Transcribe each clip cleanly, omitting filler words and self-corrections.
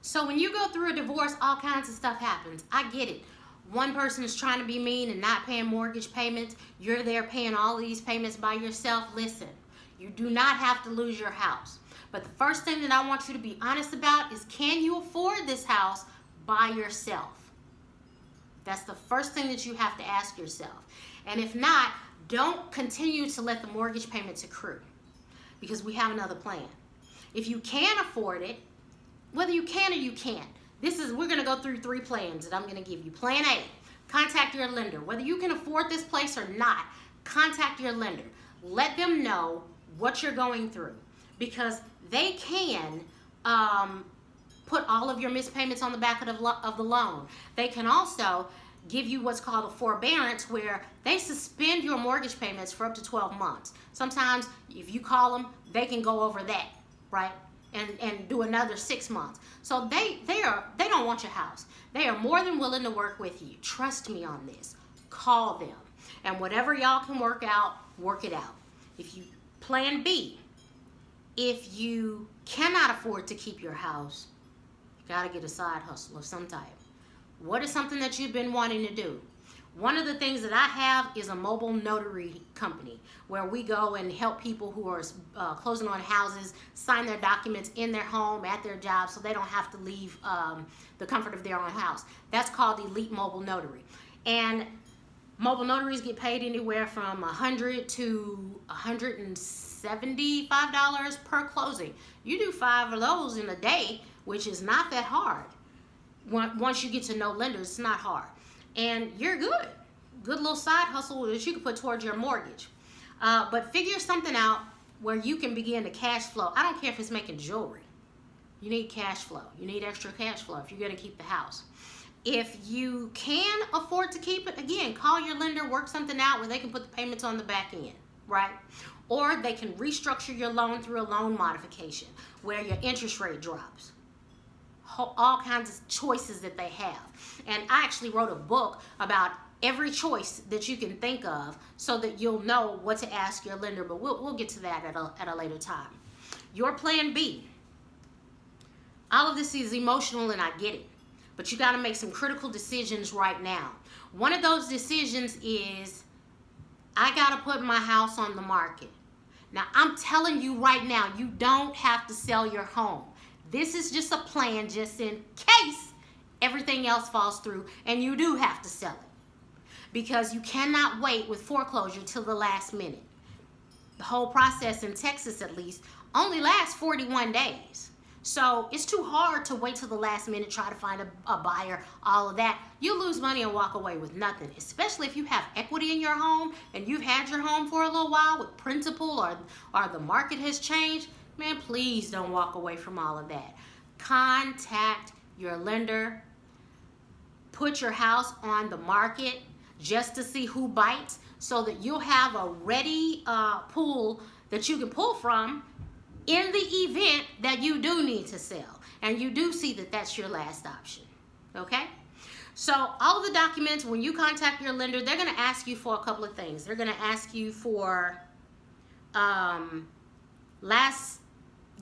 So when you go through a divorce, all kinds of stuff happens. I get it. One person is trying to be mean and not paying mortgage payments. You're there paying all of these payments by yourself. Listen, you do not have to lose your house. But the first thing that I want you to be honest about is, can you afford this house by yourself? That's the first thing that you have to ask yourself. And if not, don't continue to let the mortgage payments accrue, because we have another plan. If you can afford it, whether you can or you can't, we're going to go through 3 plans that I'm going to give you. Plan A, contact your lender. Whether you can afford this place or not, contact your lender. Let them know what you're going through, because they can put all of your missed payments on the back of the loan. They can also give you what's called a forbearance, where they suspend your mortgage payments for up to 12 months. Sometimes if you call them, they can go over that, right? And do another 6 months. So they don't want your house. They are more than willing to work with you. Trust me on this. Call them. And whatever y'all can work out, work it out. Plan B, if you cannot afford to keep your house, you gotta get a side hustle of some type. What is something that you've been wanting to do? One of the things that I have is a mobile notary company, where we go and help people who are closing on houses sign their documents in their home, at their job, so they don't have to leave the comfort of their own house. That's called Elite Mobile Notary. And mobile notaries get paid anywhere from $100 to $175 per closing. You do 5 of those in a day, which is not that hard. Once you get to know lenders, it's not hard. And you're good. Good little side hustle that you can put towards your mortgage. But figure something out where you can begin to cash flow. I don't care if it's making jewelry. You need cash flow. You need extra cash flow if you're going to keep the house. If you can afford to keep it, again, call your lender, work something out where they can put the payments on the back end, right? Or they can restructure your loan through a loan modification where your interest rate drops. All kinds of choices that they have. And I actually wrote a book about every choice that you can think of, so that you'll know what to ask your lender, but we'll get to that at a later time. Your plan B. All of this is emotional, and I get it, but you got to make some critical decisions right now. One of those decisions is, I got to put my house on the market. Now, I'm telling you right now, you don't have to sell your home. This is just a plan just in case everything else falls through and you do have to sell it. Because you cannot wait with foreclosure till the last minute. The whole process, in Texas at least, only lasts 41 days. So it's too hard to wait till the last minute, try to find a buyer, all of that. You lose money and walk away with nothing, especially if you have equity in your home and you've had your home for a little while with principal, or the market has changed. Man, please don't walk away from all of that. Contact your lender. Put your house on the market just to see who bites, so that you'll have a ready pool that you can pull from in the event that you do need to sell and you do see that that's your last option. Okay? So all of the documents, when you contact your lender, they're going to ask you for a couple of things. They're going to ask you for last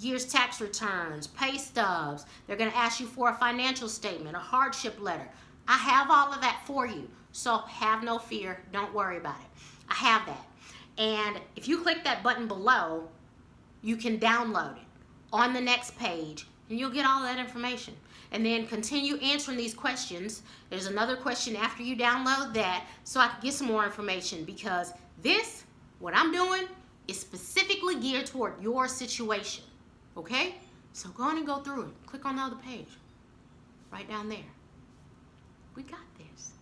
year's tax returns, pay stubs. They're going to ask you for a financial statement, a hardship letter. I have all of that for you, so have no fear. Don't worry about it. I have that. And if you click that button below, you can download it on the next page, and you'll get all that information. And then continue answering these questions. There's another question after you download that, so I can get some more information, because this, what I'm doing, is specifically geared toward your situation. Okay? So go on and go through it. Click on the other page. Right down there. We got this.